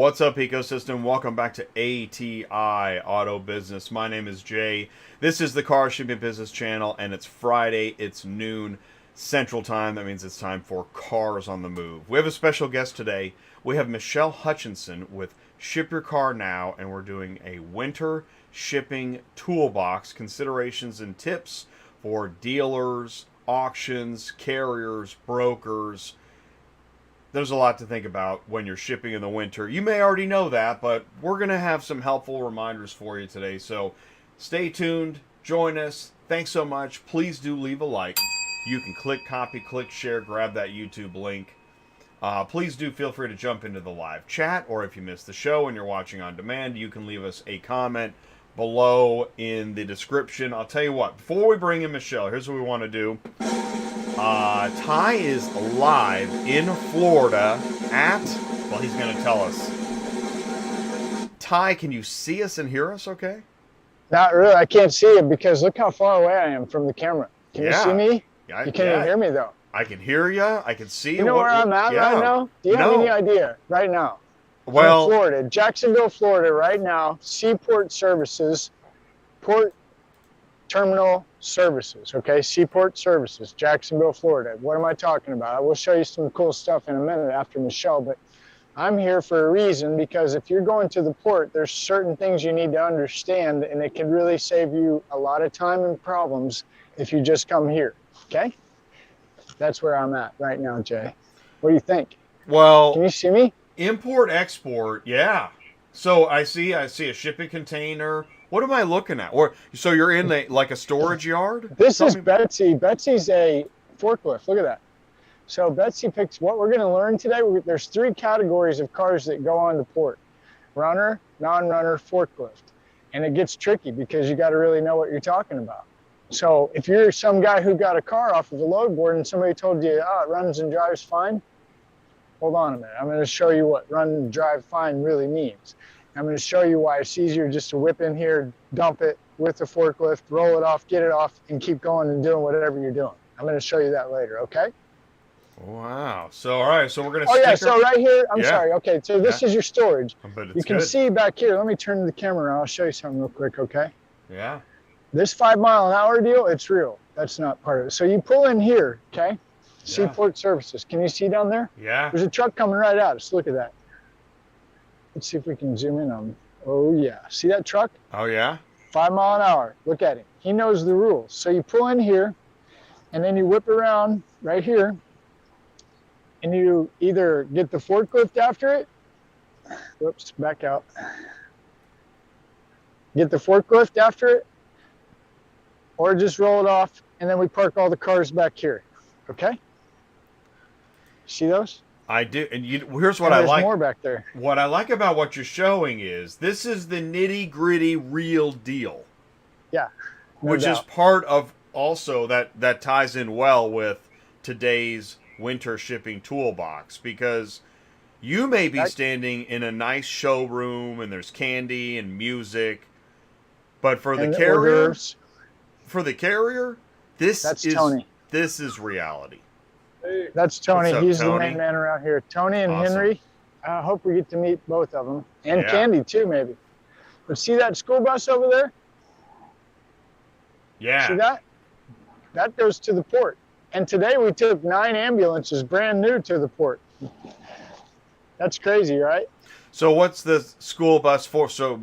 What's up, ecosystem? Welcome back to ATI Auto Business. My name is Jay. This is the Car Shipping Business channel, and it's Friday. It's noon Central Time. That means it's time for Cars on the Move. We have a special guest today. We have Michelle Hutchinson with Ship Your Car Now, and we're doing a winter shipping toolbox, considerations and tips for dealers, auctions, carriers, brokers. There's a lot to think about when you're shipping in the winter. You may already know that, but we're going to have some helpful reminders for you today. So stay tuned, join us. Thanks so much. Please do leave a like. You can click copy, click share, grab that YouTube link. Please do feel free to jump into the live chat, or if you missed the show and you're watching on demand, you can leave us a comment below in the description. I'll tell you what, before we bring in Michelle, here's what we want to do. Ty is live in Florida at, well, he's going to tell us. Ty, can you see us and hear us okay? Not really. I can't see it because look how far away I am from the camera. Can you see me? You can't even hear me, though. I can hear you. I can see you. You know where I'm at right now? Do you have any idea right now? Well, I'm in Florida, Jacksonville, Florida right now. Seaport Services, Port Terminal Services, okay? Seaport Services, Jacksonville, Florida. What am I talking about? I will show you some cool stuff in a minute after Michelle, but I'm here for a reason, because if you're going to the port, there's certain things you need to understand, and it can really save you a lot of time and problems if you just come here, okay? That's where I'm at right now, Jay. What do you think? Well, can you see me? Import, export, yeah. So I see a shipping container. What am I looking at? Or so you're in like a storage yard? This is Betsy. Betsy's a forklift. Look at that. So Betsy picks what we're going to learn today. There's 3 categories of cars that go on the port: runner, non-runner, forklift. And it gets tricky because you got to really know what you're talking about. So if you're some guy who got a car off of a load board and somebody told you, it runs and drives fine, hold on a minute. I'm going to show you what run and drive fine really means. I'm going to show you why it's easier just to whip in here, dump it with the forklift, roll it off, get it off, and keep going and doing whatever you're doing. I'm going to show you that later, okay? Wow. So, all right. So, we're going to so right here, I'm sorry. Okay, so this is your storage. But you can see back here. Let me turn the camera around. I'll show you something real quick, okay? Yeah. This 5-mile-an-hour deal, it's real. That's not part of it. So you pull in here, okay? Seaport Services. Can you see down there? Yeah. There's a truck coming right at us. Look at that. Let's see if we can zoom in on him. Oh, yeah. See that truck? Oh, yeah? 5 mile an hour. Look at him. He knows the rules. So you pull in here, and then you whip around right here, and you either get the forklift after it. Whoops, back out. Get the forklift after it, or just roll it off, and then we park all the cars back here. Okay? See those? I do, and here's what I like. There's more back there. What I like about what you're showing is this is the nitty-gritty real deal. Yeah, which is part of also that ties in well with today's winter shipping toolbox, because you may be standing in a nice showroom and there's candy and music, but for the carrier, this is reality. That's Tony. Up, He's Tony? the main man around here. Tony and Awesome. Henry. I hope we get to meet both of them. And Kandy, too, maybe. But see that school bus over there? Yeah. See that? That goes to the port. And today we took 9 ambulances, brand new, to the port. That's crazy, right? So what's the school bus for? So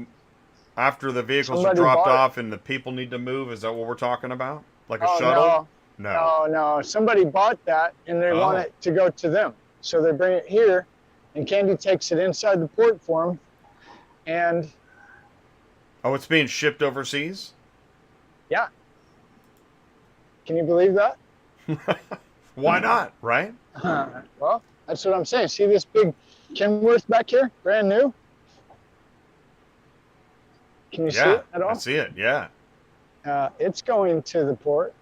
after the vehicles are dropped off and the people need to move, is that what we're talking about? Like a shuttle? No. Somebody bought that, and they want it to go to them. So they bring it here, and Kandy takes it inside the port for them. And it's being shipped overseas? Yeah. Can you believe that? Why not, right? Well, that's what I'm saying. See this big Kenworth back here? Brand new? Can you see it at all? I see it, yeah. It's going to the port.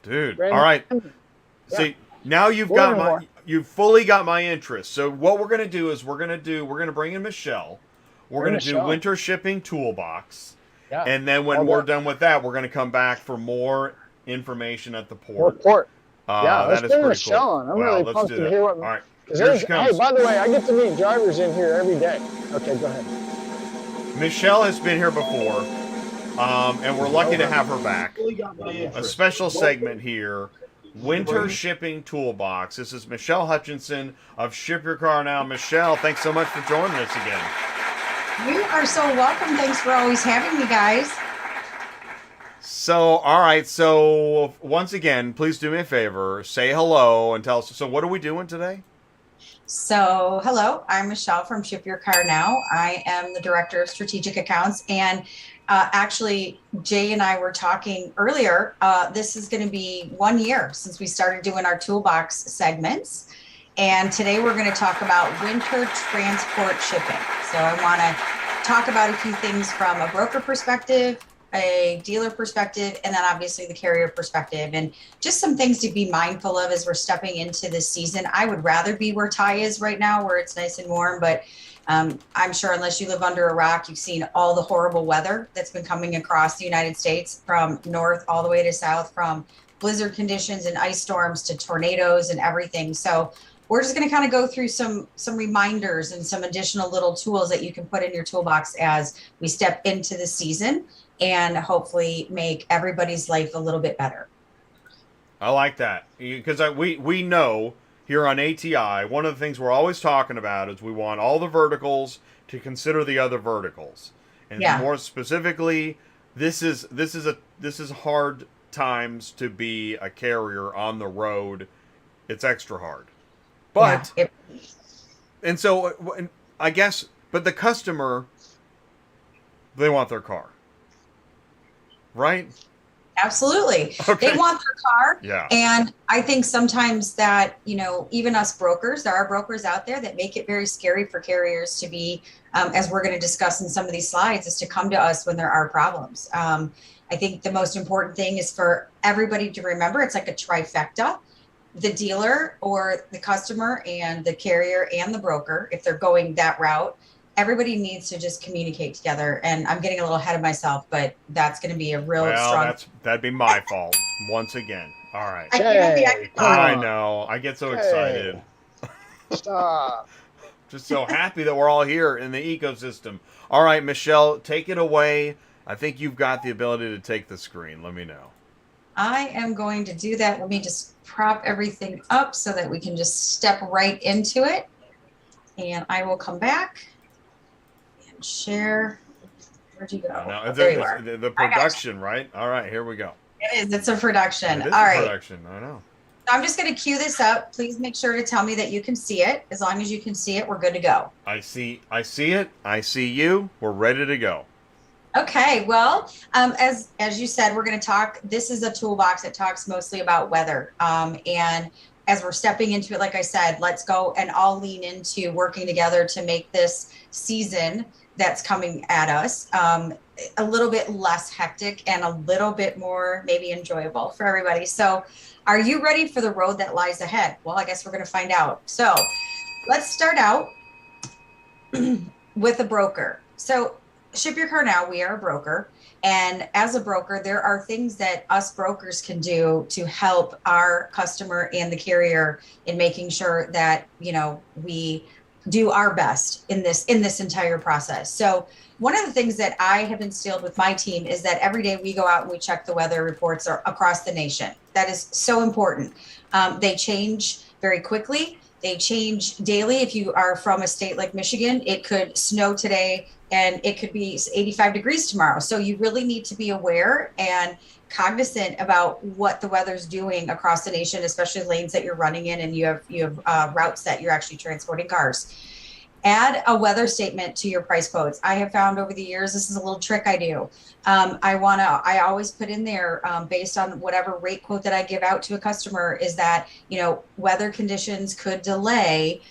Dude, all right. See, now you've fully got my interest. So what we're gonna do is we're gonna bring in Michelle. We're gonna do winter shipping toolbox. Yeah. And then when we're done with that, we're gonna come back for more information at the port. Port. Yeah, let's that is bring pretty Michelle cool. on. I'm Well, really let's pumped do to that. hear what. All right. Because Here she hey, comes. by the way, I get to meet drivers in here every day. Okay, go ahead. Michelle has been here before, and we're lucky to have her back. A special segment here, Winter Shipping Toolbox. This is Michelle Hutchinson of Ship Your Car Now. Michelle, thanks so much for joining us again. You are so welcome. Thanks for always having me, guys. So, all right. So, once again, please do me a favor. Say hello and tell us. So, what are we doing today? So, hello, I'm Michelle from Ship Your Car Now. I am the Director of Strategic Accounts. And actually, Jay and I were talking earlier. This is going to be 1 year since we started doing our toolbox segments. And today we're going to talk about winter transport shipping. So, I want to talk about a few things from a broker perspective, a dealer perspective, and then obviously the carrier perspective, and just some things to be mindful of as we're stepping into this season. I would rather be where Ty is right now, where it's nice and warm, but I'm sure unless you live under a rock, you've seen all the horrible weather that's been coming across the United States from north all the way to south, from blizzard conditions and ice storms to tornadoes and everything. So we're just going to kind of go through some reminders and some additional little tools that you can put in your toolbox as we step into the season, and hopefully make everybody's life a little bit better. I like that because we know here on ATI, one of the things we're always talking about is we want all the verticals to consider the other verticals, and more specifically, this is hard times to be a carrier on the road. It's extra hard, but and so I guess, but the customer, they want their car. Right? Absolutely. Okay. They want their car. Yeah. And I think sometimes that, even us brokers, there are brokers out there that make it very scary for carriers to be, as we're going to discuss in some of these slides, is to come to us when there are problems. I think the most important thing is for everybody to remember it's like a trifecta. The dealer or the customer and the carrier and the broker, if they're going that route, everybody needs to just communicate together. And I'm getting a little ahead of myself, but that's going to be a real strong. That'd be my fault once again. All right. I know. I get so excited. Stop. Just so happy that we're all here in the ecosystem. All right, Michelle, take it away. I think you've got the ability to take the screen. Let me know. I am going to do that. Let me just prop everything up so that we can just step right into it. And I will come back. Share. Where'd you go? No, there you are. The production, right? All right, here we go. It is. It's a production. It is All right. Production. I know. So I'm just going to cue this up. Please make sure to tell me that you can see it. As long as you can see it, we're good to go. I see it. I see you. We're ready to go. Okay. Well, as you said, we're going to talk. This is a toolbox that talks mostly about weather. And as we're stepping into it, like I said, let's go and all lean into working together to make this season that's coming at us a little bit less hectic and a little bit more maybe enjoyable for everybody. So are you ready for the road that lies ahead? Well, I guess we're going to find out. So let's start out with a broker. So Ship Your Car Now, we are a broker. And as a broker, there are things that us brokers can do to help our customer and the carrier in making sure that, we do our best in this entire process. So one of the things that I have instilled with my team is that every day we go out and we check the weather reports across the nation. That is so important. They change very quickly. They change daily. If you are from a state like Michigan, it could snow today and it could be 85 degrees tomorrow. So you really need to be aware and cognizant about what the weather's doing across the nation, especially lanes that you're running in and you have routes that you're actually transporting cars. Add a weather statement to your price quotes. I have found over the years, this is a little trick I do. I always put in there based on whatever rate quote that I give out to a customer is that, weather conditions could delay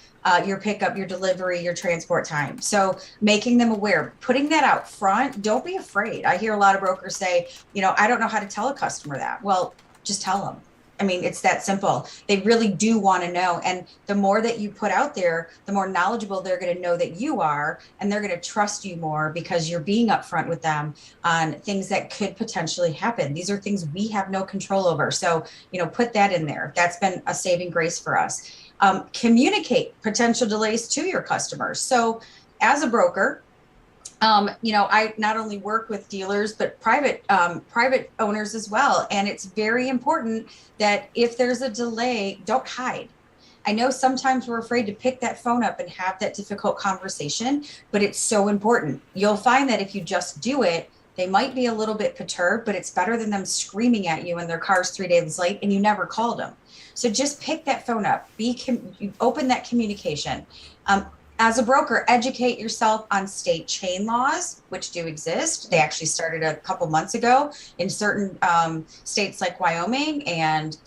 your pickup, your delivery, your transport time. So making them aware, putting that out front, don't be afraid. I hear a lot of brokers say, I don't know how to tell a customer that. Well, just tell them. I mean, it's that simple. They really do want to know. And the more that you put out there, the more knowledgeable they're going to know that you are, and they're going to trust you more because you're being upfront with them on things that could potentially happen. These are things we have no control over. So, put that in there. That's been a saving grace for us. Communicate potential delays to your customers. So as a broker, I not only work with dealers, but private owners as well. And it's very important that if there's a delay, don't hide. I know sometimes we're afraid to pick that phone up and have that difficult conversation, but it's so important. You'll find that if you just do it, they might be a little bit perturbed, but it's better than them screaming at you and their car's 3 days late and you never called them. So just pick that phone up, open that communication. As a broker, educate yourself on state chain laws, which do exist. They actually started a couple months ago in certain states like Wyoming and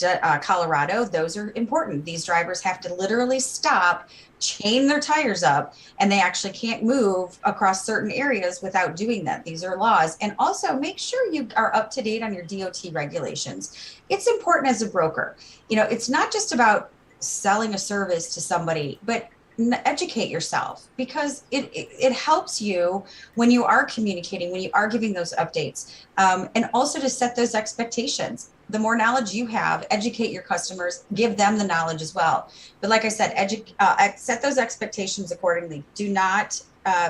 Colorado. Those are important. These drivers have to literally stop, chain their tires up, and they actually can't move across certain areas without doing that. These are laws. And also make sure you are up to date on your DOT regulations. It's important as a broker. It's not just about selling a service to somebody, but educate yourself, because it helps you when you are communicating, when you are giving those updates, and also to set those expectations. The more knowledge you have, educate your customers, give them the knowledge as well. But like I said, set those expectations accordingly. Do not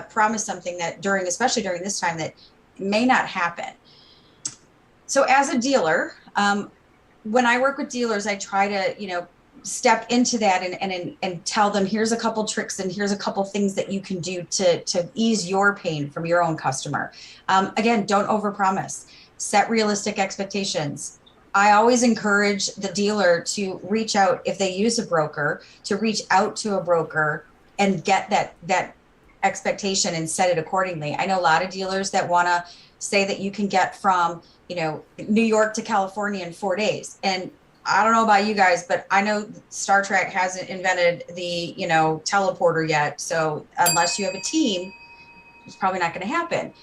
promise something that especially during this time, that may not happen. So as a dealer, when I work with dealers, I try to, step into that and tell them, here's a couple tricks and here's a couple things that you can do to ease your pain from your own customer. Again, don't overpromise. Set realistic expectations. I always encourage the dealer to reach out, if they use a broker, to reach out to a broker and get that expectation and set it accordingly. I know a lot of dealers that want to say that you can get from, New York to California in 4 days. And I don't know about you guys, but I know Star Trek hasn't invented the, teleporter yet. So unless you have a team, it's probably not going to happen.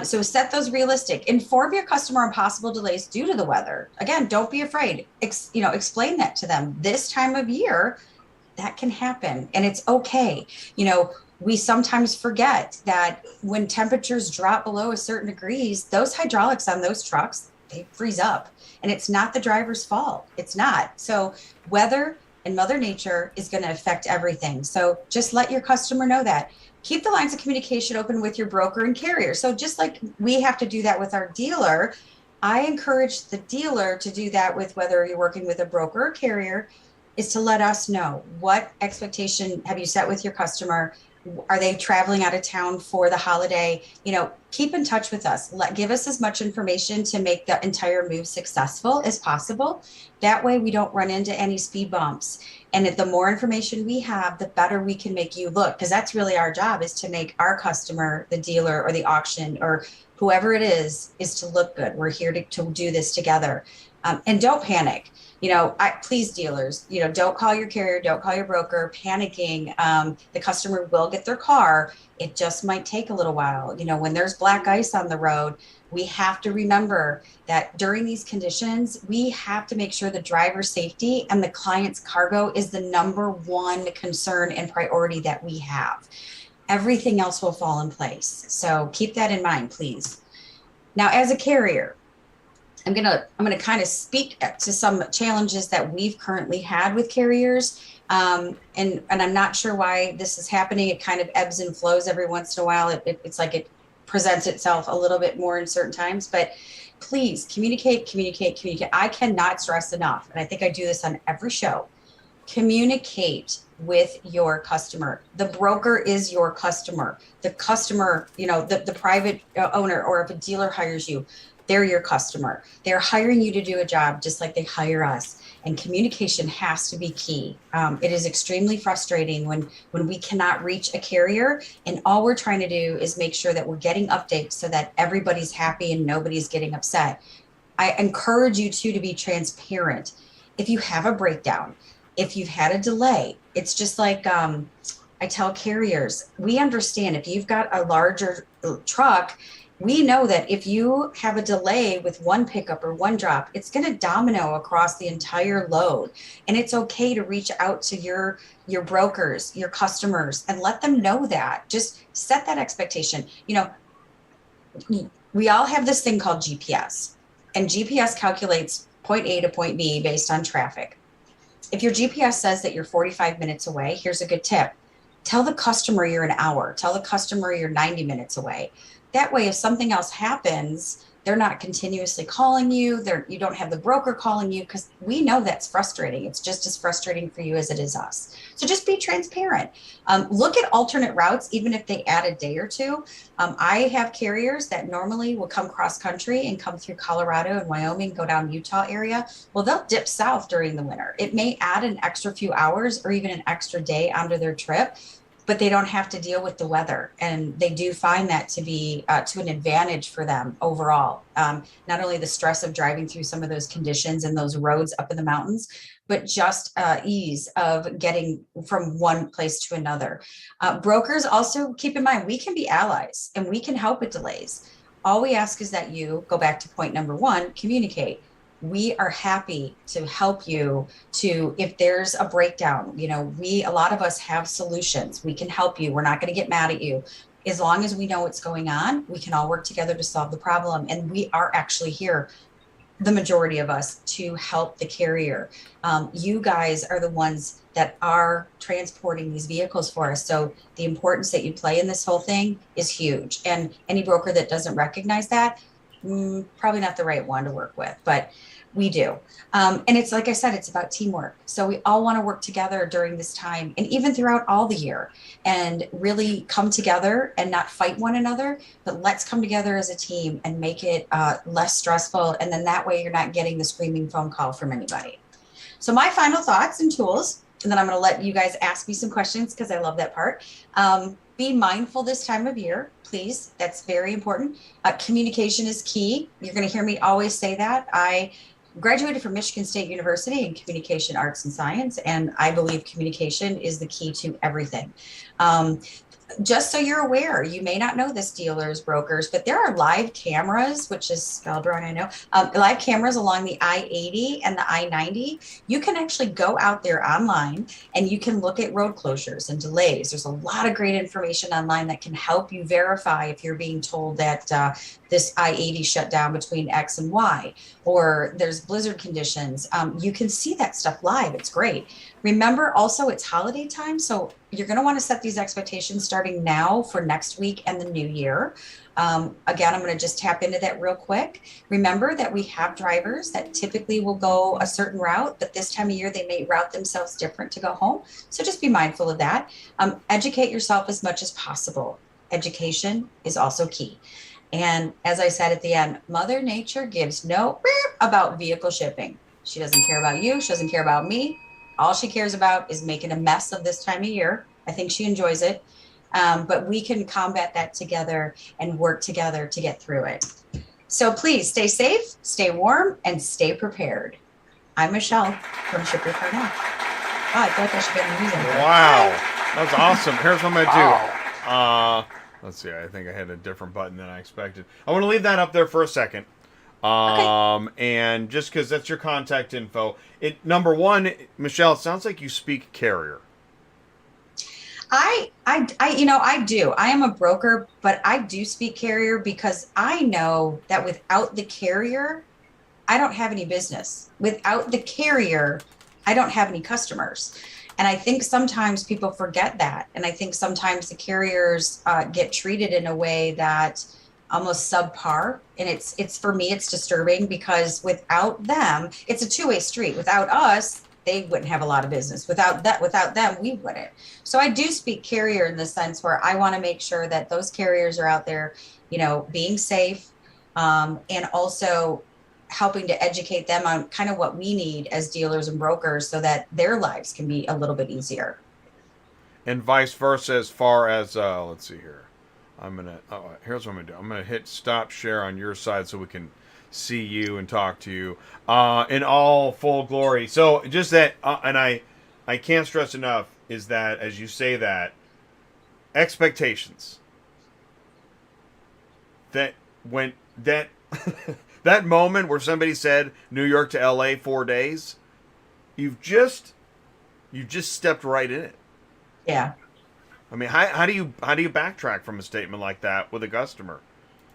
So set those realistic. Inform your customer on possible delays due to the weather. Again, don't be afraid. Explain that to them. This time of year, that can happen, and it's okay. We sometimes forget that when temperatures drop below a certain degrees, those hydraulics on those trucks, they freeze up. And it's not the driver's fault. It's not. So weather and Mother Nature is going to affect everything. So just let your customer know that. Keep the lines of communication open with your broker and carrier. So just like we have to do that with our dealer, I encourage the dealer to do that with, whether you're working with a broker or carrier, is to let us know, what expectation have you set with your customer? Are they traveling out of town for the holiday? Keep in touch with us. Give us as much information to make the entire move successful as possible. That way we don't run into any speed bumps. And the more information we have, the better we can make you look, because that's really our job, is to make our customer, the dealer or the auction or whoever it is to look good. We're here to do this together. And don't panic. Please, dealers, don't call your carrier, don't call your broker panicking. The customer will get their car. It just might take a little while. When there's black ice on the road, we have to remember that during these conditions, we have to make sure the driver's safety and the client's cargo is the number one concern and priority that we have. Everything else will fall in place. So keep that in mind, please. Now, as a carrier, I'm gonna kind of speak to some challenges that we've currently had with carriers, and I'm not sure why this is happening. It kind of ebbs and flows every once in a while. It's like it presents itself a little bit more in certain times. But please communicate. I cannot stress enough, and I think I do this on every show. Communicate with your customer. The broker is your customer. The customer, the private owner, or if a dealer hires you, they're your customer. They're hiring you to do a job just like they hire us. And communication has to be key. It is extremely frustrating when we cannot reach a carrier, and all we're trying to do is make sure that we're getting updates so that everybody's happy and nobody's getting upset. I encourage you to be transparent. If you have a breakdown, if you've had a delay, it's just like I tell carriers, we understand if you've got a larger truck, We know that if you have a delay with one pickup or one drop, it's going to domino across the entire load. And it's okay to reach out to your brokers, your customers, and let them know that. Just set that expectation. You know, we all have this thing called GPS, and GPS calculates point A to point B based on traffic. If your GPS says that you're 45 minutes away, here's a good tip. Tell the customer you're an hour. Tell the customer you're 90 minutes away. That way, if something else happens, they're not continuously calling you. You don't have the broker calling you, because we know that's frustrating. It's just as frustrating for you as it is us. So just be transparent. Look at alternate routes, even if they add a day or two. I have carriers that normally will come cross country and come through Colorado and Wyoming, go down Utah area. Well, they'll dip south during the winter. It may add an extra few hours or even an extra day onto their trip, but they don't have to deal with the weather. And they do find that to be to an advantage for them overall. Not only the stress of driving through some of those conditions and those roads up in the mountains, but just ease of getting from one place to another. Brokers also, keep in mind, we can be allies and we can help with delays. All we ask is that you go back to point number one, communicate. We are happy to help you if there's a breakdown. You know, a lot of us have solutions. We can help you. We're not going to get mad at you. As long as we know what's going on, we can all work together to solve the problem. And we are actually here, the majority of us, to help the carrier. You guys are the ones that are transporting these vehicles for us. So the importance that you play in this whole thing is huge. And any broker that doesn't recognize that, probably not the right one to work with, but we do. And it's like I said, it's about teamwork. So we all want to work together during this time and even throughout all the year, and really come together and not fight one another, but let's come together as a team and make it less stressful. And then that way you're not getting the screaming phone call from anybody. So my final thoughts and tools, and then I'm going to let you guys ask me some questions because I love that part. Be mindful this time of year, please. That's very important. Communication is key. You're going to hear me always say that. I graduated from Michigan State University in communication arts and science, and I believe communication is the key to everything. Just so you're aware, you may not know this, dealers, brokers, but there are live cameras, which is spelled wrong, I know, live cameras along the I-80 and the I-90. You can actually go out there online and you can look at road closures and delays. There's a lot of great information online that can help you verify if you're being told that this I-80 shut down between X and Y, or there's blizzard conditions. You can see that stuff live. It's great. Remember also, it's holiday time, so you're going to want to set these expectations starting now for next week and the new year. Again, I'm going to just tap into that real quick. Remember that we have drivers that typically will go a certain route, but this time of year they may route themselves different to go home. So just be mindful of that. Educate yourself as much as possible. Education is also key. And as I said at the end, Mother Nature gives no about vehicle shipping. She doesn't care about you. She doesn't care about me. All she cares about is making a mess of this time of year. I think she enjoys it. But we can combat that together and work together to get through it. So please stay safe, stay warm, and stay prepared. I'm Michelle from Ship Your Car Now. Oh, I feel like I should get the music. Wow. That's awesome. Here's what I'm going to do. Let's see. I think I had a different button than I expected. I want to leave that up there for a second. Okay. And just because that's your contact info. Number one, Michelle, it sounds like you speak carrier. I do. I am a broker, but I do speak carrier because I know that without the carrier, I don't have any business. Without the carrier, I don't have any customers. And I think sometimes people forget that. And I think sometimes the carriers get treated in a way that almost subpar. And it's for me, it's disturbing because without them, it's a two-way street. Without us, they wouldn't have a lot of business. Without them, we wouldn't. So I do speak carrier in the sense where I want to make sure that those carriers are out there, being safe, and also helping to educate them on kind of what we need as dealers and brokers so that their lives can be a little bit easier. And vice versa as far as, let's see here. Here's what I'm going to do. I'm going to hit stop share on your side so we can see you and talk to you in all full glory. So just that, and I can't stress enough, is that as you say that, expectations. That when that that moment where somebody said New York to LA 4 days, you just stepped right in it. Yeah. I mean, how do you backtrack from a statement like that with a customer?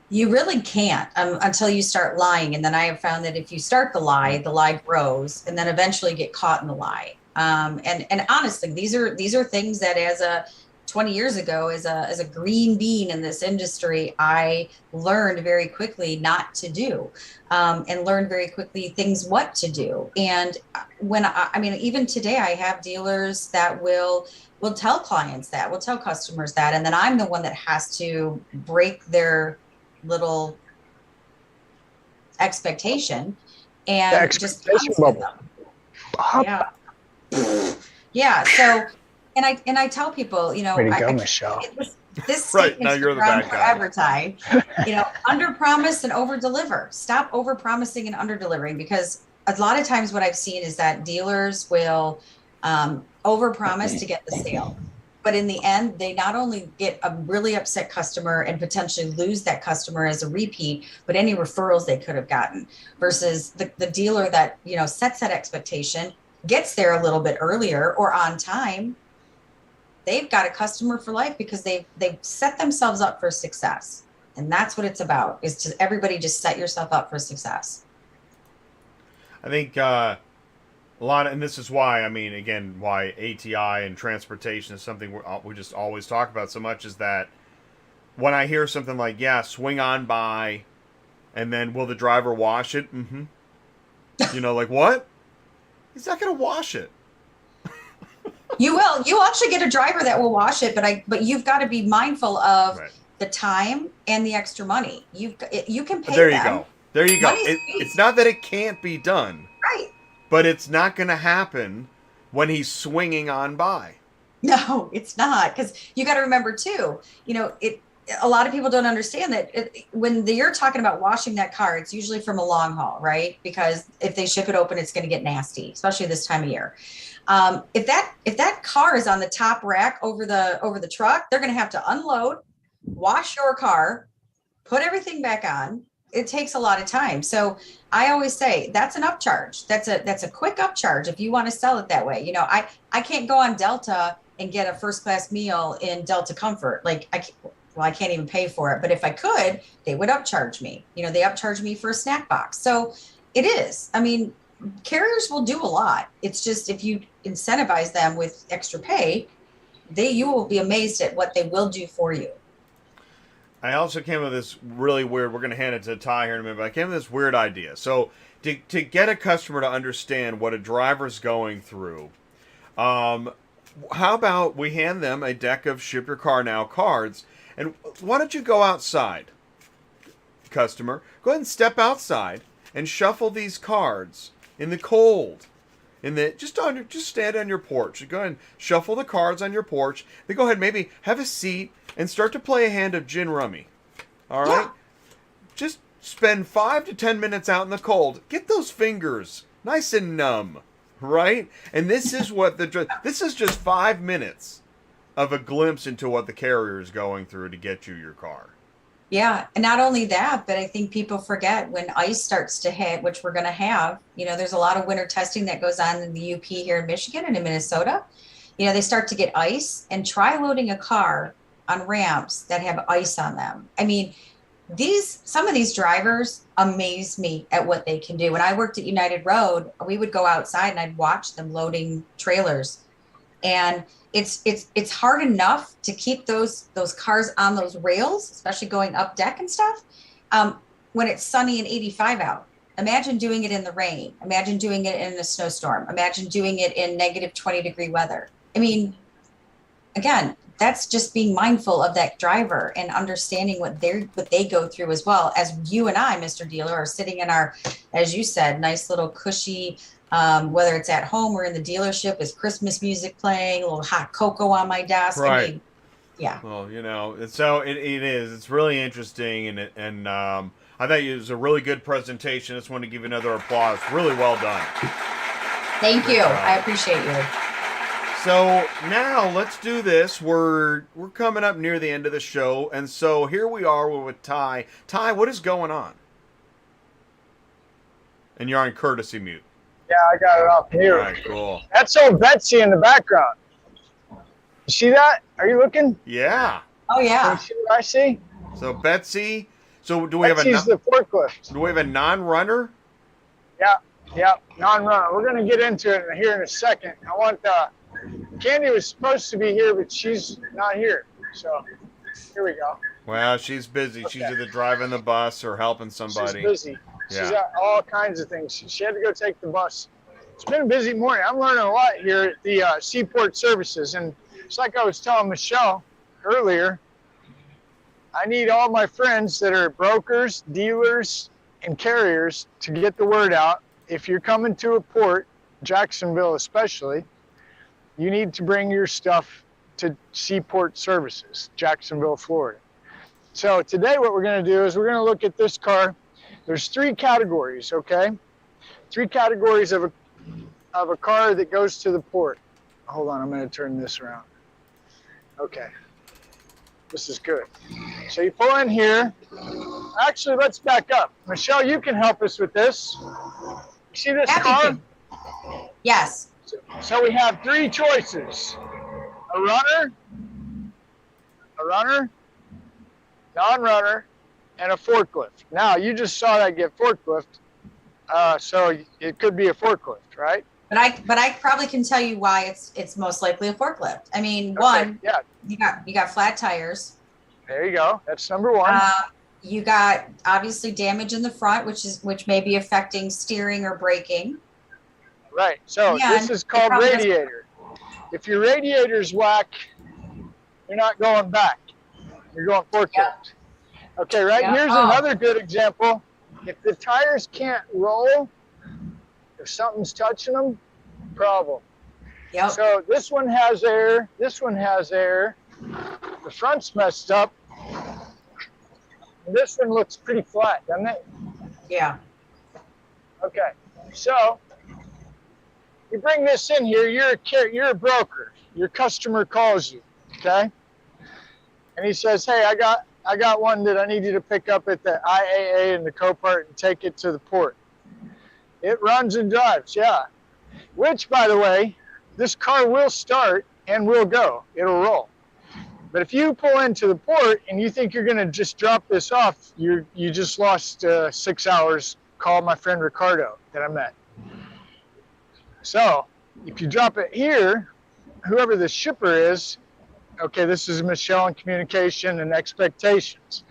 You really can't until you start lying. And then I have found that if you start the lie grows, and then eventually get caught in the lie. And honestly, these are things that as a 20 years ago, as a green bean in this industry, I learned very quickly not to do, and learned very quickly what to do. And when I mean, even today, I have dealers that will tell clients that, will tell customers that, and then I'm the one that has to break their little expectation and just bubble. Yeah. Yeah. So, and I tell people, you know, way to go, Michelle. This right now you're the bad guy. Advertise, you know, under promise and over deliver. Stop over promising and under delivering, because a lot of times what I've seen is that dealers will over promise to get the sale. But in the end, they not only get a really upset customer and potentially lose that customer as a repeat, but any referrals they could have gotten, versus the dealer that, you know, sets that expectation, gets there a little bit earlier or on time. They've got a customer for life because they've set themselves up for success. And that's what it's about, is to everybody just set yourself up for success. I think a lot, and this is why, I mean, again, why ATI and transportation is something we just always talk about so much, is that when I hear something like, yeah, swing on by, and then will the driver wash it? Mm-hmm. You know, like, what? He's not going to wash it. You will. You'll actually get a driver that will wash it, but you've got to be mindful of the time and the extra money. You can pay there them. You go. There you go. It's not that it can't be done. Right. But it's not going to happen when he's swinging on by. No, it's not. Because you got to remember too, you know, a lot of people don't understand that when you're talking about washing that car, it's usually from a long haul, right? Because if they ship it open, it's going to get nasty, especially this time of year. If that car is on the top rack over the truck, they're going to have to unload, wash your car, put everything back on. It takes a lot of time. So I always say that's an upcharge. That's a quick upcharge if you want to sell it that way. You know, I can't go on Delta and get a first class meal in Delta Comfort. Like I can't even pay for it. But if I could, they would upcharge me. You know, they upcharge me for a snack box. So it is. I mean, carriers will do a lot. It's just if you incentivize them with extra pay, you will be amazed at what they will do for you. I also came up with this really weird, we're going to hand it to Ty here in a minute, but I came up with this weird idea. So to get a customer to understand what a driver's going through, how about we hand them a deck of Ship Your Car Now cards, and why don't you go outside, customer, go ahead and step outside and shuffle these cards in the cold. Just stand on your porch. Go ahead and shuffle the cards on your porch. Then go ahead and maybe have a seat and start to play a hand of gin rummy. All right? Yeah. Just spend 5 to 10 minutes out in the cold. Get those fingers nice and numb, right? And this is this is just 5 minutes of a glimpse into what the carrier is going through to get you your car. Yeah. And not only that, but I think people forget when ice starts to hit, which we're going to have, you know, there's a lot of winter testing that goes on in the UP here in Michigan and in Minnesota. You know, they start to get ice, and try loading a car on ramps that have ice on them. I mean, some of these drivers amaze me at what they can do. When I worked at United Road, we would go outside and I'd watch them loading trailers. And it's hard enough to keep those cars on those rails, especially going up deck and stuff, when it's sunny and 85 out. Imagine doing it in the rain. Imagine doing it in a snowstorm. Imagine doing it in negative 20-degree weather. I mean, again, that's just being mindful of that driver and understanding what they go through as well. As you and I, Mr. Dealer, are sitting in our, as you said, nice little cushy, whether it's at home or in the dealership, is Christmas music playing, a little hot cocoa on my desk. Right. I mean, yeah. Well, you know, so it is. It's really interesting, and I thought it was a really good presentation. I just want to give you another applause. Really well done. Thank you. I appreciate you. So now let's do this. We're coming up near the end of the show, and so here we are with Ty. Ty, what is going on? And you're on courtesy mute. Yeah, I got it off mute. All right, cool. That's old Betsy in the background. You see that? Are you looking? Yeah. Oh Can yeah. you see what I see? So Betsy. So do we Betsy's have a the forklift. do we have a non-runner? Yeah, non-runner. We're going to get into it here in a second. I want Kandy was supposed to be here, but she's not here. So here we go. Well, she's busy. She's either driving the bus or helping somebody. She's busy. She's Yeah. got all kinds of things. She had to go take the bus. It's been a busy morning. I'm learning a lot here at the Seaport Services. And it's like I was telling Michelle earlier, I need all my friends that are brokers, dealers, and carriers to get the word out. If you're coming to a port, Jacksonville especially, you need to bring your stuff to Seaport Services, Jacksonville, Florida. So today what we're going to do is we're going to look at this car. There's 3 categories, okay? 3 categories of a car that goes to the port. Hold on, I'm going to turn this around. Okay. This is good. So you pull in here. Actually, let's back up. Michelle, you can help us with this. You see this car? Yes. So we have 3 choices. A runner, non-runner, and a forklift. Now, you just saw that get forklift, so it could be a forklift, right? But I probably can tell you why it's most likely a forklift. I mean, Okay, one, yeah, you got flat tires. there you go. That's number 1. You got obviously damage in the front, which may be affecting steering or braking. Right. So Yeah, this is called probably doesn't- radiator. If your radiator's whack, you're not going back. You're going forklift. Yep. Okay, right? Yep. Here's Oh. another good example. If the tires can't roll, if something's touching them, problem. Yep. So this one has air. This one has air. The front's messed up. And this one looks pretty flat, doesn't it? Yeah. Okay. So you bring this in here. You're a broker. Your customer calls you, okay? And he says, "Hey, I got one that I need you to pick up at the IAA in the Copart and take it to the port." It runs and drives, yeah. Which, by the way, this car will start and will go. It'll roll. But if you pull into the port and you think you're going to just drop this off, you just lost 6 hours. Call my friend Ricardo that I met. So if you drop it here, whoever the shipper is, okay, this is Michelle in communication and expectations.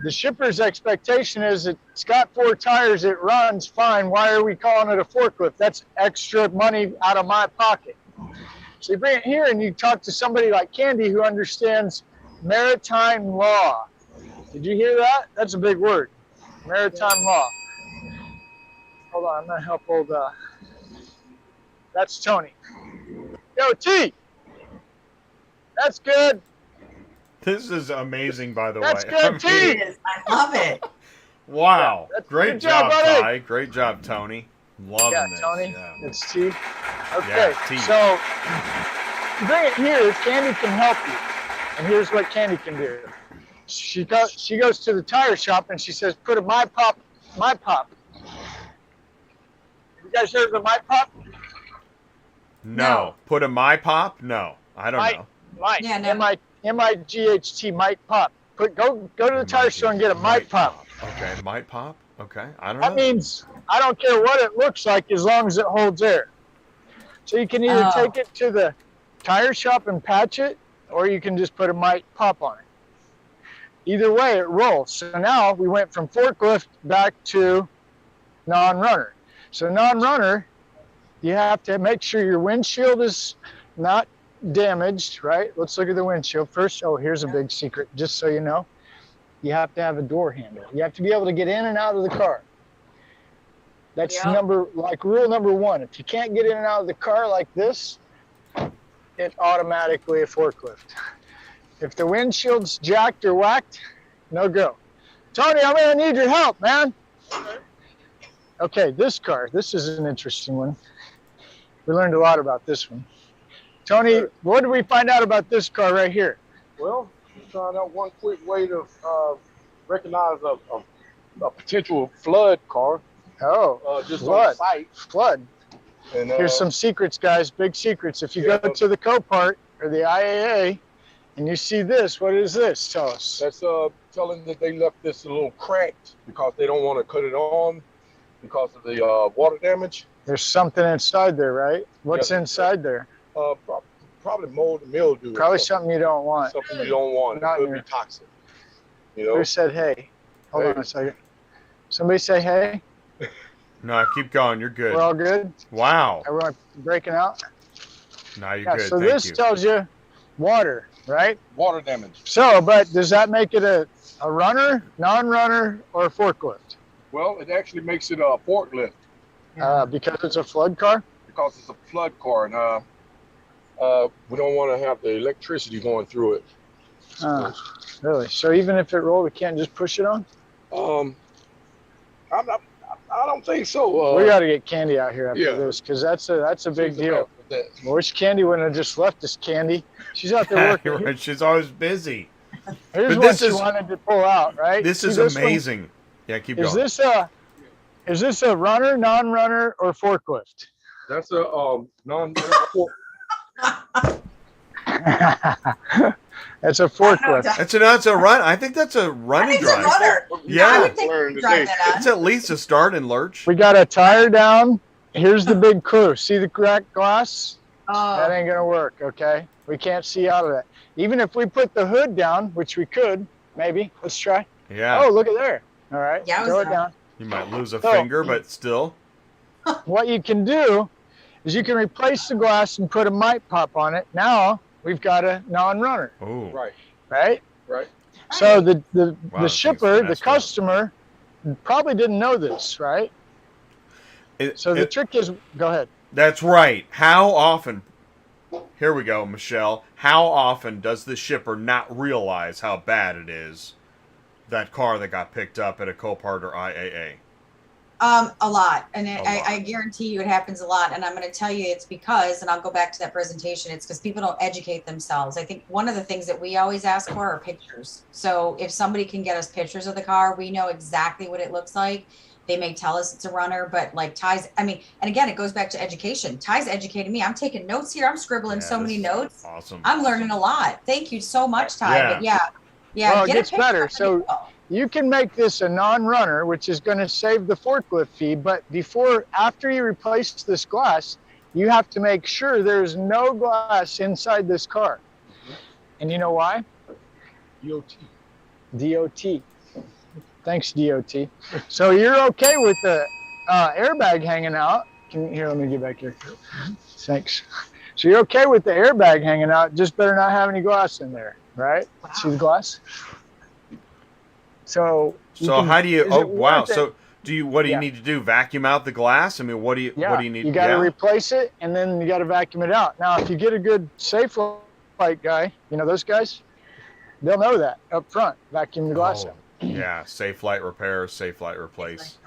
The shipper's expectation is it's got 4 tires, it runs fine. Why are we calling it a forklift? That's extra money out of my pocket. So you bring it here and you talk to somebody like Kandy who understands maritime law. Did you hear that? That's a big word. Maritime law. Hold on, I'm going to help old, that's Tony. Yo, T! That's good. This is amazing, by the That's way. good, T! It is. I love it. Wow. Yeah, Great good job, job, buddy. Ty. Great job, Tony. Loving Yeah, this. Tony, Yeah. it's T. Okay, Yeah, T. so you bring it here, Kandy can help you. And here's what Kandy can do. She goes to the tire shop and she says, put a Maypop. You guys heard of the Maypop? No. Put a Maypop? No. I don't know. Mike. Yeah, no. M-I-G-H-T, Maypop. Go to the tire store and get a Maypop. Okay, Maypop? Okay, I don't That know. means I don't care what it looks like as long as it holds air. So you can either take it to the tire shop and patch it, or you can just put a Maypop on it. Either way, it rolls. So now we went from forklift back to non-runner. So non-runner, you have to make sure your windshield is not damaged, right? Let's look at the windshield first. Oh, here's a big secret, just so you know. You have to have a door handle. You have to be able to get in and out of the car. That's rule number 1. If you can't get in and out of the car like this, it automatically a forklift. If the windshield's jacked or whacked, no go. Tony, I'm gonna need your help, man. Okay, this car, this is an interesting one. We learned a lot about this one. Tony, what did we find out about this car right here? Well, we found out one quick way to recognize a potential flood car. Oh, Just flood. on site. Flood. And, Here's some secrets, guys. Big secrets. If you go to the Copart or the IAA and you see this, what is this? Tell us. That's telling that they left this a little cracked because they don't want to cut it on because of the water damage. There's something inside there, right? What's Yes. inside there? Probably mold and mildew. Probably something you don't want. Something you don't want. Not It could in be your- toxic. You know. Who said hey? Hold Hey. on a second. Somebody say hey. No, keep going. You're good. We're all good? Wow. Everyone breaking out? No, you're Yeah, good. so Thank this you. tells you water, right? Water damage. So, but does that make it a runner, non-runner, or a forklift? Well, it actually makes it a forklift Because it's a flood car? because it's a flood car, and we don't want to have the electricity going through it. Really? So even if it rolled, we can't just push it on? I don't think so. We got to get Kandy out here after yeah. this, because that's a big she's deal. with that. I wish Kandy wouldn't have just left us, Kandy. She's out there working. You're right. She's always busy. Here's But what this she is- wanted to pull out, right? This See is one? amazing. Yeah, keep Is going. this a runner, non-runner, or forklift? That's a non. That's a forklift. That's a run. I think that's a I running think it's a drive. runner. Yeah. I would think you drive that It's on. at least a start and lurch. We got a tire down. Here's the big clue. See the cracked glass? That Oh, ain't gonna work, okay? We can't see out of that. Even if we put the hood down, which we could, maybe. Let's try. Yeah. Oh, look at there. All right, Yeah, throw it Yowza. down. You might lose a So- finger, but still. What you can do is you can replace the glass and put a Maypop on it. Now we've got a non-runner, Oh. Right. right? Right. So the Wow, the this shipper, thing's the messed up. customer, probably didn't know this, right? So the It- trick is, go ahead. That's right. How often? Here we go, Michelle. How often does the shipper not realize how bad it is? That car that got picked up at a Copart or IAA. a lot. And A I lot. guarantee you it happens a lot. And I'm going to tell you it's because, and I'll go back to that presentation, it's because people don't educate themselves. I think one of the things that we always ask for are pictures. So if somebody can get us pictures of the car, we know exactly what it looks like. They may tell us it's a runner, but like Ty's, I mean, and again, it goes back to education. Ty's educating me. I'm taking notes here. I'm scribbling Yeah, so many this is notes. Awesome. I'm learning a lot. Thank you so much, Ty. Yeah. But yeah. Well, it get a gets picture better. of the So- vehicle. You can make this a non-runner, which is going to save the forklift fee. But after you replace this glass, you have to make sure there's no glass inside this car. And you know why? DOT. DOT. Thanks, DOT. So you're okay with the airbag hanging out. Let me get back here. Thanks. So you're okay with the airbag hanging out, just better not have any glass in there, right? Wow. See the glass? So How do you? is Oh it wow! worth it? So what do you Yeah. need to do? Vacuum out the glass? I mean, what do you need? You got to yeah. replace it, and then you got to vacuum it out. Now, if you get a good safe light guy, those guys, they'll know that up front. Vacuum the glass Oh, out. yeah. Safe light repair. Safe light replace.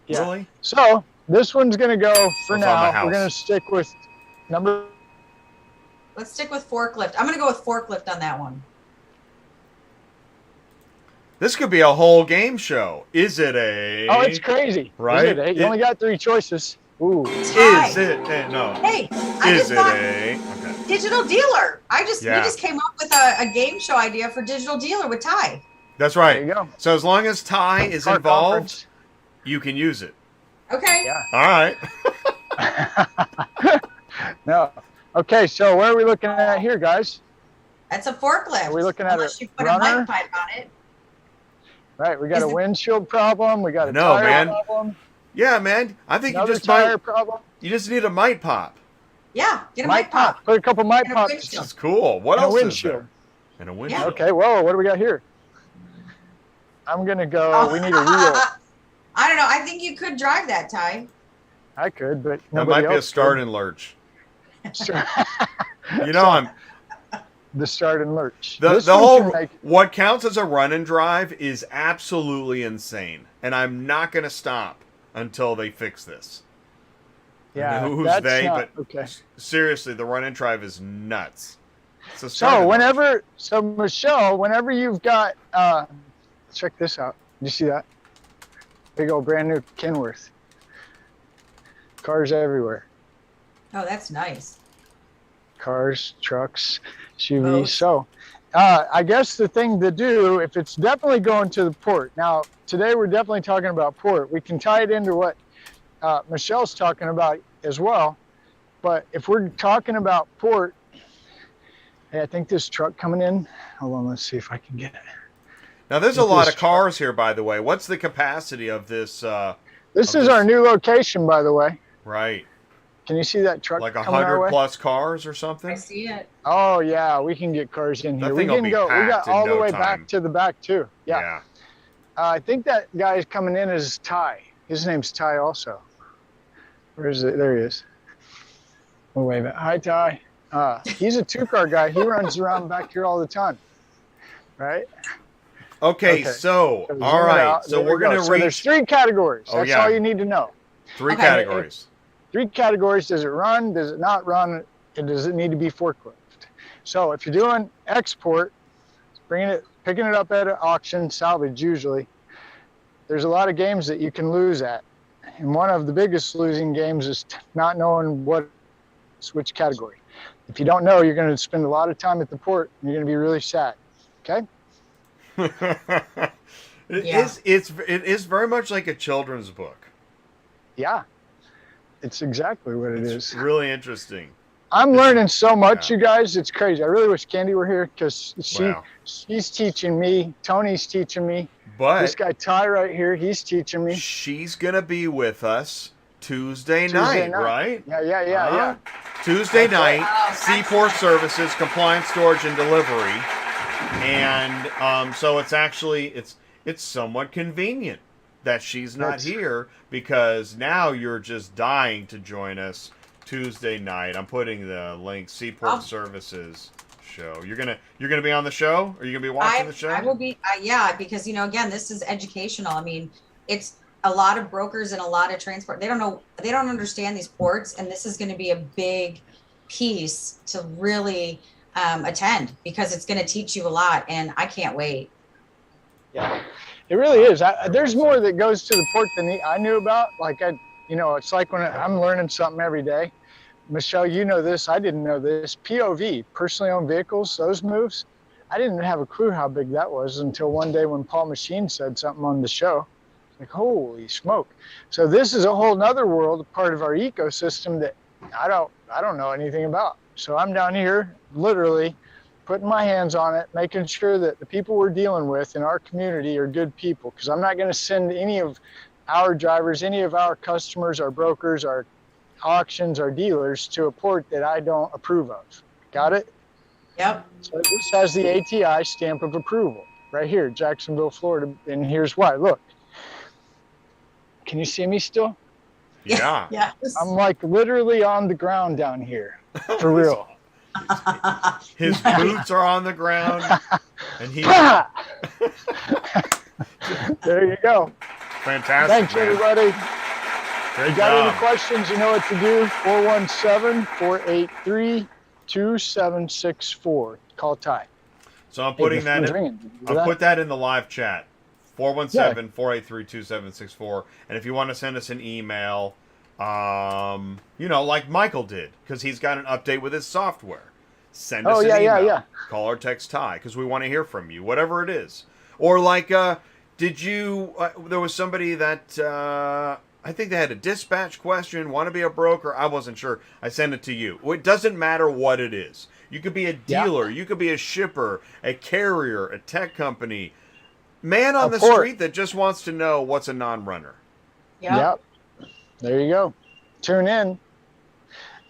Yeah. Really? So this one's gonna go for What's on the now. We're gonna house? stick with number. Let's stick with forklift. I'm going to go with forklift on that one. This could be a whole game show. Is it a? Oh, it's crazy, Right? Isn't it? You only got 3 choices. Ooh. Ty. Is it a? No. Hey, I Is just it thought a? Okay. digital dealer. We Yeah. just came up with a game show idea for digital dealer with Ty. That's There right. you go. So as long as Ty is Car involved, conference. you can use it. Okay. Yeah. All right. No. Okay, so where are we looking at here, guys? That's a forklift. Are we looking at Unless a you put runner? a mic pipe on it. Right, we got Is a it- windshield problem. We got a No, tire man. problem. Yeah, man. I think Another you just tire problem. need a mic pop. Yeah. Get a Mic mic pop. Put a couple mic And a pops. windshield. It's cool. What And a else is windshield. there? And a windshield. Okay, whoa, what do we got here? I'm gonna go. Oh. We need a wheel. I don't know. I think you could drive that, Ty. I could, but That nobody might be a else start could. and lurch. Sure. You know, I'm The start and lurch. the This the one whole can make- what counts as a run and drive is absolutely insane, and I'm not going to stop until they fix this. Yeah, Who's that's they? not, But okay. seriously, the run and drive is nuts. So Michelle, whenever you've got, check this out. Did you see that? Big old brand new Kenworth. Cars everywhere. Oh, that's nice. Cars, trucks, SUVs. Boats. So, I guess the thing to do, if it's definitely going to the port. Now, today we're definitely talking about port. We can tie it into what Michelle's talking about as well. But if we're talking about port, hey, I think this truck coming in. Hold on, let's see if I can get it. Now, there's a lot of cars here, by the way. What's the capacity of this? This is our new location, by the way. Right. Can you see that truck? Like coming our 100 way? plus cars or something? I see it. Oh yeah, we can get cars in here. That We thing will can be go. We packed got in all the no way time. back to the back too. Yeah. I think that guy's coming in is Ty. His name's Ty also. Where is it? There he is. We'll wave it. Hi Ty. He's a two-car guy. He runs around back here all the time. Right? Okay, so zoom all it right. out. So There we we're going go. to So there's reach 3 categories. Oh, That's yeah. all you need to know. 3 Okay. categories. 3 categories. Does it run? Does it not run? And does it need to be forklift? So if you're doing export, picking it up at an auction, salvage usually, there's a lot of games that you can lose at. And one of the biggest losing games is not knowing which category. If you don't know, you're going to spend a lot of time at the port and you're going to be really sad. Okay? It Yeah. is very much like a children's book. Yeah. It's exactly what it It's is. really interesting. I'm learning so much, Yeah. you guys. It's crazy. I really wish Kandy were here because Wow. she's teaching me. Tony's teaching me. This But guy Ty right here, he's teaching me. she's going to be with us Tuesday night, right? Yeah. Tuesday night, Oh, Seaport Services, compliance, storage, and delivery. And so it's actually, it's somewhat convenient that she's not That's- here because now you're just dying to join us Tuesday night. I'm putting the link, Seaport Oh. Services show. You're gonna be on the show? Are you gonna be watching the show? I will be, yeah, because, again, this is educational. I mean, it's a lot of brokers and a lot of transport. They don't understand these ports, and this is going to be a big piece to really attend because it's going to teach you a lot, and I can't wait. Yeah, it really is. There's more that goes to the port than I knew about. It's like when I'm learning something every day. Michelle, you know this. I didn't know this. POV, personally owned vehicles, those moves. I didn't have a clue how big that was until one day when Paul Machine said something on the show. Like, holy smoke. So this is a whole nother world, part of our ecosystem that I don't know anything about. So I'm down here literally putting my hands on it, making sure that the people we're dealing with in our community are good people. Because I'm not going to send any of our drivers, any of our customers, our brokers, our auctions, our dealers to a port that I don't approve of. Got it? Yep. So this has the ATI stamp of approval right here, Jacksonville, Florida. And here's why. Look. Can you see me still? Yeah. Yeah. I'm like literally on the ground down here, for real. His boots are on the ground, and he. There you go. Fantastic. Thanks, man. everybody. Great Got any job. questions? You know what to do. 417-483-2764. Call Ty. So I'm putting that in. Ringing. I'll put that in the live chat. 417-483-2764. And if you want to send us an email, like Michael did, because he's got an update with his software, send us an email. Yeah. Call or text Ty, because we want to hear from you, whatever it is. Or did you, there was somebody that, I think they had a dispatch question, want to be a broker. I wasn't sure. I sent it to you. It doesn't matter what it is. You could be a dealer. You could be a shipper, a carrier, a tech company. Man on the street that just wants to know what's a non-runner. Yep. There you go. Tune in,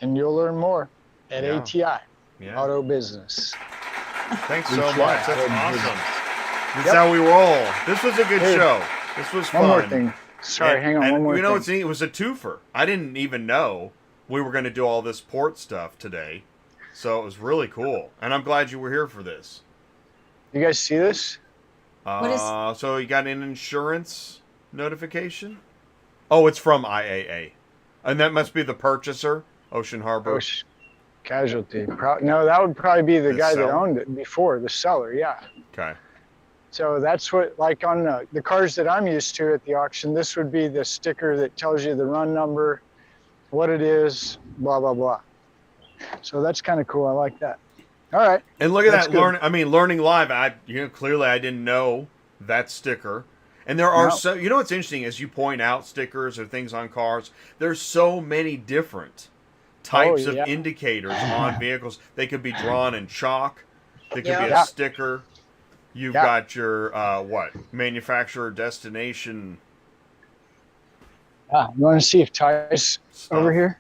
and you'll learn more at ATI, Auto Business. Thanks so much. That's awesome. This is Yep. how we roll. This was a good show. This was fun. One more thing. Sorry, hang on. One more You know, thing. it was a twofer. I didn't even know we were going to do all this port stuff today. So it was really cool. And I'm glad you were here for this. You guys see this? So you got an insurance notification? Oh, it's from IAA. And that must be the purchaser, Ocean Harbor. Ocean Casualty. No, that would probably be the guy that seller? owned it before, the seller. Yeah. Okay. So that's what, like on the cars that I'm used to at the auction, this would be the sticker that tells you the run number, what it is, blah, blah, blah. So that's kind of cool. I like that. All right. And look at That's that good. learning live. Clearly I didn't know that sticker. And there are what's interesting as you point out stickers or things on cars, there's so many different types of indicators on vehicles. They could be drawn in chalk. They could be a sticker. You've got your manufacturer destination. You want to see if Ty's stuff. over here?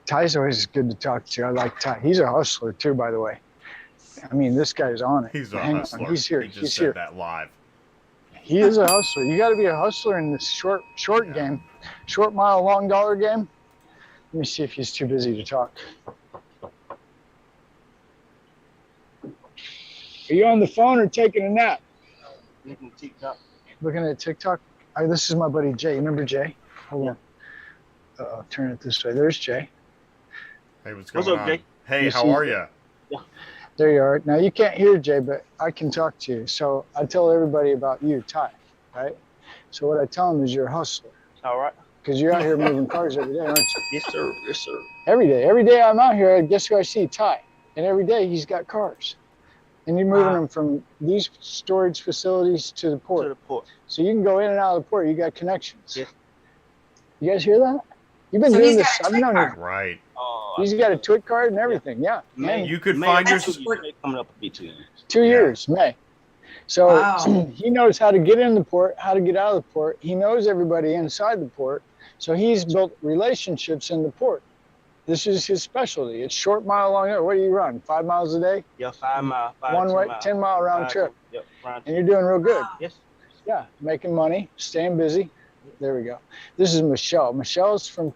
Ty's always good to talk to. I like Ty. He's a hustler too, by the way. I mean, this guy's on it. He's a hustler. He's here. He just said that live. He is a hustler. You got to be a hustler in this short game, short mile, long dollar game. Let me see if he's too busy to talk. Are you on the phone or taking a nap? Looking at TikTok. Looking at TikTok? This is my buddy Jay. You remember Jay? Hold on. Uh-oh, turn it this way. There's Jay. Hey, what's What's going up, on? Jay? Hey, how are you? There you are. Now, you can't hear Jay, but I can talk to you. So I tell everybody about you, Ty, right? So what I tell them is you're a hustler. All right. Because you're out here moving cars every day, aren't you? Yes, sir. Yes, sir. Every day. Every day I'm out here, guess who I see? Ty. And every day he's got cars. And you're moving them from these storage facilities to the port. To the port. So you can go in and out of the port. You got connections. Yes. You guys hear that? You've been So doing he's this. got a I've known you. TWIC Right. He's got a TWIC card and everything. Yeah. Man, You could May, find your... that's coming up to be 2 years. 2 years, May. So Wow. he knows how to get in the port, how to get out of the port. He knows everybody inside the port. So he's built relationships in the port. This is his specialty. It's short mile, long. What do you run? 5 miles a day? Yeah, 5 miles. One way, 10 mile round 5, trip. Yep, round And trip. you're doing real good. Yes. Yeah, making money, staying busy. There we go. This is Michelle. Michelle's from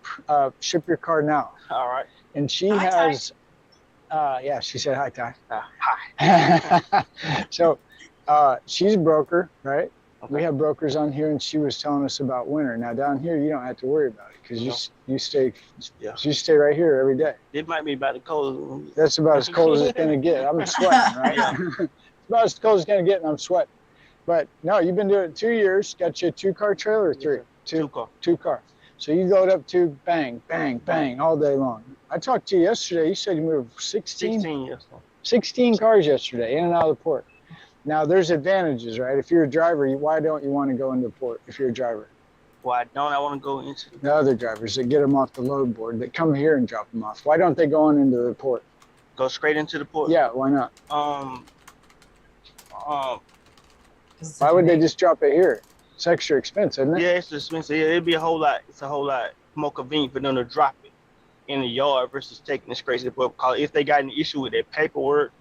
Ship Your Car Now. All right. And she Hi, Ty. has, she said hi, Ty. Hi. So she's a broker, right? Okay. We have brokers on here, and she was telling us about winter. Now down here, you don't have to worry about it because you stay right here every day. It might be about the cold. That's about as cold as it's gonna get. I'm sweating, right? It's about as cold as it's gonna get, and I'm sweating. But no, you've been doing it 2 years. Got you a 2-car trailer or 3? Two car. 2-car. So you load up to bang, bang, bang all day long. I talked to you yesterday. You said you moved 16 years. 16 cars yesterday in and out of the port. Now there's advantages, right? If you're a driver, why don't you want to go into the port if you're a driver? Why don't I want to go into The other drivers that get them off the load board that come here and drop them off. Why don't they go on into the port? go straight into the port? Yeah, why not? Why would they just drop it here? It's extra expense, isn't it? Yeah, it's expensive. Yeah, it'd be a whole lot. It's a whole lot more convenient for them to drop it in the yard versus taking it straight to the port. Because if they got an issue with their paperwork,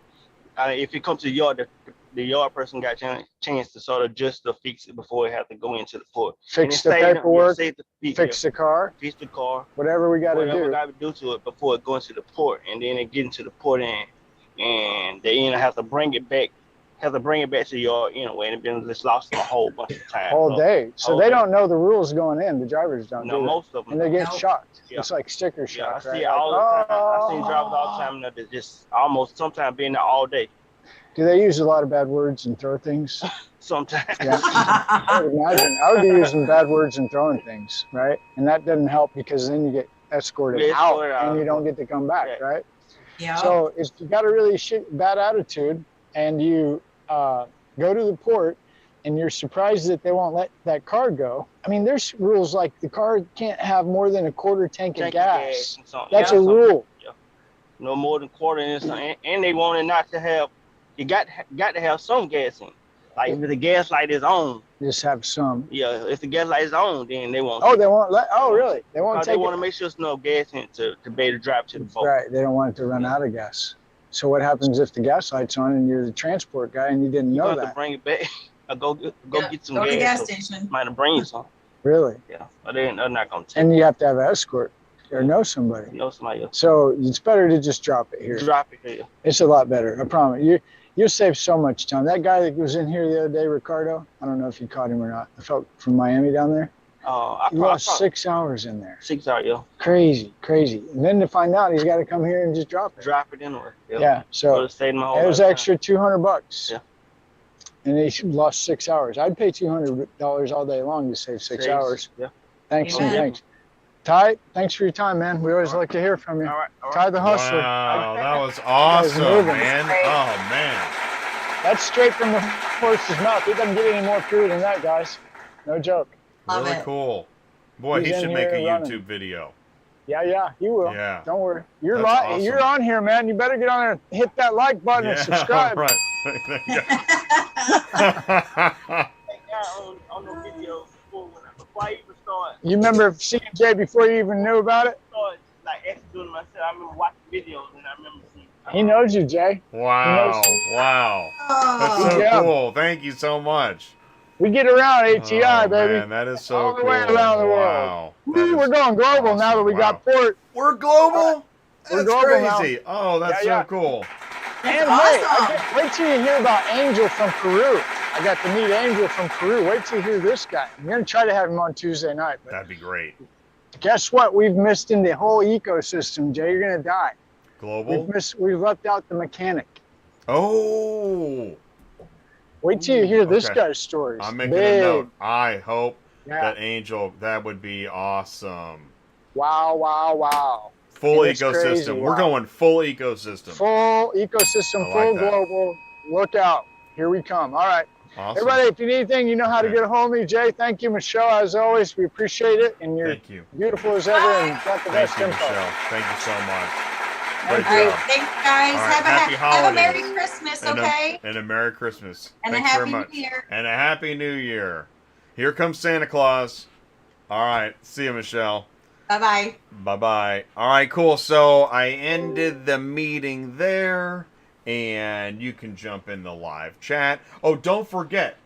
if it comes to the yard, the yard person got a chance to sort of just to fix it before it have to go into the port. Fix the paperwork, fix the car, fix the car, whatever we got to whatever we do. got to do to it before it goes to the port, and then it get into the port and they have to bring it back. Have to bring it back to the yard anyway, and it's been just lost a whole bunch of time. All day. So they don't know the rules going in. The drivers don't. No, do most of them. And they get No. shocked. Yeah. It's like sticker Yeah, shock, I right? see it all the time. I Like, seen drivers all the time that just almost sometimes being there all day. do they use a lot of bad words and throw things? Sometimes. Yeah. I would imagine. I would be using bad words and throwing things, right? And that doesn't help because then you get escorted Yeah, out escorted out. and you don't get to come back, Yeah. right? Yeah. So if you got a really bad attitude and you go to the port and you're surprised that they won't let that car go. I mean, there's rules like the car can't have more than a quarter tank of gas. and something. That's Yeah, a something. rule. Yeah. No more than quarter and something. And they want it not to have. You got to have some gas in. Like if the gas light is on, Just have some. yeah. If the gas light is on, then they won't. Oh, they won't let. Oh, really? They won't They take want to it. make sure there's no gas in to be able to drive to the boat. Right. They don't want it to run out of gas. So what happens if the gas light's on and you're the transport guy and you didn't You know have to that? bring it back. Or go get some Go to the gas. gas station. Might have bring you some. Really? Yeah, but they're not gonna take. And you have to have an escort or know somebody. You know somebody else. So it's better to just drop it here. Drop it here. It's a lot better. I promise. You'll save so much time. That guy that was in here the other day, Ricardo, I don't know if you caught him or not. I felt from Miami down there. He lost 6 hours in there. 6 hours, yeah. Crazy. And then to find out, he's got to come here and just drop it. Drop it anywhere. Yeah. So it was extra $200. Yeah. And he lost 6 hours. I'd pay $200 all day long to save 6 hours. Yeah. Thanks Amen. and thanks. Ty, thanks for your time, man. We always like to hear from you. All right. Ty the Hustler. Wow, that was awesome, moving. man. Oh, man. That's straight from the horse's mouth. It doesn't get any more pure than that, guys. No joke. Love Really it. cool. Boy, He's he in should make a here running. YouTube video. Yeah, he will. Yeah. Don't worry. You're That's awesome. You're on here, man. You better get on there and hit that like button and subscribe. Right. On the video before I even started. You remember seeing Jay before you even knew about it? Like actually doing myself. I remember watching videos and I remember seeing. He knows you, Jay. Wow. Wow. That's Oh, so Good job. cool. Thank you so much. We get around ATI, Oh, baby. Man, that is so All the cool. way around the world. Wow. That Woo, is we're going global now that we awesome. got port. We're global? We're That's global now. crazy. Oh, that's Yeah. so cool. And awesome. wait till you hear about Angel from Peru. I got to meet Angel from Peru. Wait till you hear this guy. I'm going to try to have him on Tuesday night. But That'd be great. guess what? We've missed in the whole ecosystem, Jay. You're going to die. Global? We've left out the mechanic. Oh. Wait till you hear this Okay. guy's stories. I'm making Big. a note. I hope Yeah. that Angel, that would be awesome. Wow. Full It's ecosystem. crazy, We're wow. going full ecosystem. Full ecosystem, I like full that. global. Look out. Here we come. All right. Awesome. Everybody, if you need anything, you know how to Okay. get a hold of me. Jay, thank you. Michelle, as always, we appreciate it. And you're Thank you. beautiful as ever and got the Thank best you, info. Michelle. Thank you so much. Thank Great All right, job. thanks, guys. All right, Have happy a Merry holidays. Christmas, And okay? and a Merry Christmas. And a Thanks very Happy much. New Year. And a Happy New Year. Here comes Santa Claus. All right. See you, Michelle. Bye-bye. Bye-bye. All right, cool. So I ended the meeting there, and you can jump in the live chat. Oh, don't forget,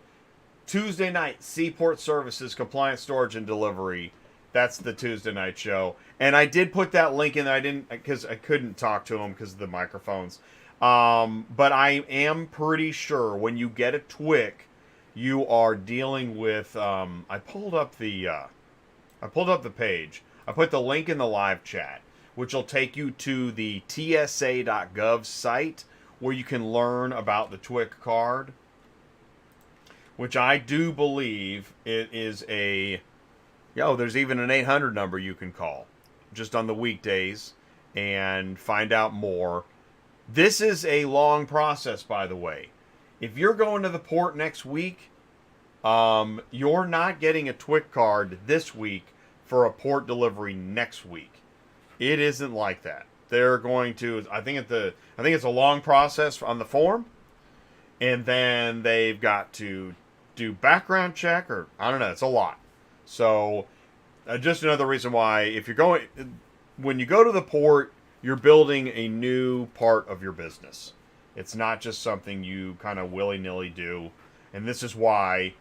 Tuesday night, Seaport Services, Compliance Storage and Delivery. That's the Tuesday night show. And I did put that link in there. I didn't, because I couldn't talk to them because of the microphones. But I am pretty sure when you get a TWIC, you are dealing with, I pulled up the page. I put the link in the live chat, which will take you to the tsa.gov site where you can learn about the TWIC card, which I do believe it is there's even an 800 number you can call just on the weekdays and find out more. This is a long process, by the way. If you're going to the port next week, you're not getting a TWIC card this week for a port delivery next week. It isn't like that. They're going to, I think it's a long process on the form, and then they've got to do background check, or I don't know, it's a lot. So just another reason why when you go to the port, you're building a new part of your business. It's not just something you kind of willy-nilly do. And this is why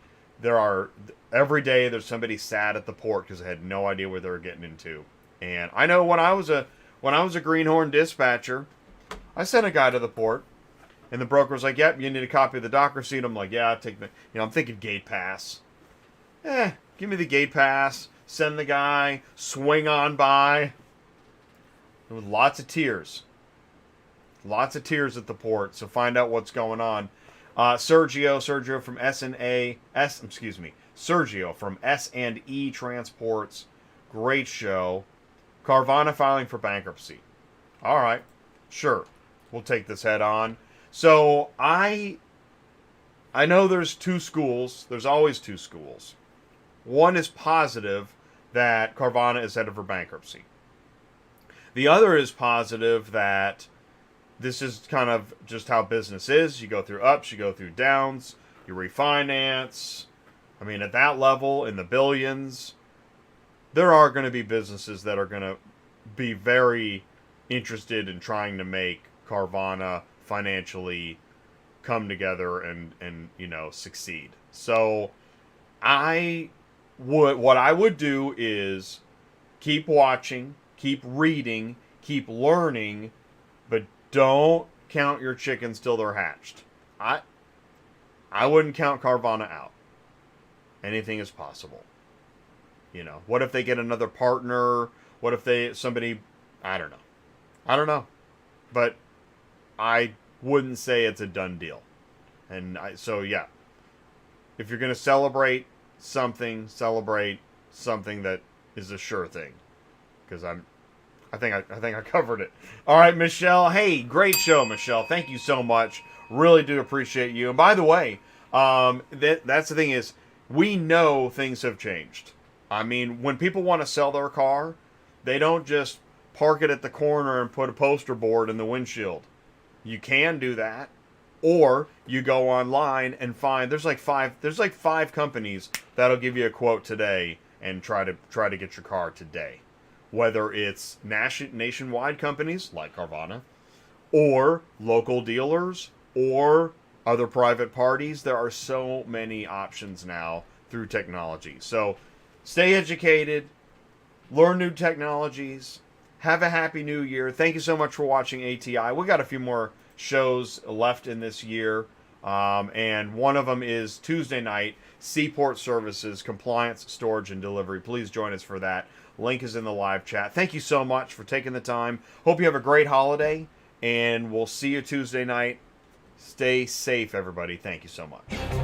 every day there's somebody sad at the port because they had no idea where they were getting into. And I know when I was a greenhorn dispatcher, I sent a guy to the port, and the broker was like, "Yep, you need a copy of the dock receipt." I'm like, "Yeah, I'll take I'm thinking gate pass. Give me the gate pass. Send the guy, swing on by." There was lots of tears. Lots of tears at the port, so find out what's going on. Sergio from Sergio from S&E Transports. Great show. Carvana filing for bankruptcy. All right, sure. We'll take this head on. So I know there's two schools. There's always two schools. One is positive that Carvana is headed for bankruptcy. The other is positive that this is kind of just how business is. You go through ups, you go through downs, you refinance. I mean, at that level, in the billions, there are going to be businesses that are going to be very interested in trying to make Carvana financially come together and succeed. So what I would do is keep watching, keep reading, keep learning, but don't count your chickens till they're hatched. I wouldn't count Carvana out. Anything is possible. You know, what if they get another partner? What if somebody, I don't know. I don't know. But I wouldn't say it's a done deal. So yeah. If you're going to celebrate something that is a sure thing. Because I think I covered it. All right, Michelle. Hey, great show, Michelle. Thank you so much. Really do appreciate you. And by the way, that's the thing is, we know things have changed. I mean, when people want to sell their car, they don't just park it at the corner and put a poster board in the windshield. You can do that, or you go online and find there's like five companies that'll give you a quote today and try to get your car today. Whether it's nationwide companies like Carvana, or local dealers, or other private parties, there are so many options now through technology. So stay educated, learn new technologies, have a happy new year. Thank you so much for watching ATI. We got a few more shows left in this year, and one of them is Tuesday night, Seaport Services, Compliance, Storage, and Delivery. Please join us for that. Link is in the live chat. Thank you so much for taking the time. Hope you have a great holiday, and we'll see you Tuesday night. Stay safe, everybody. Thank you so much.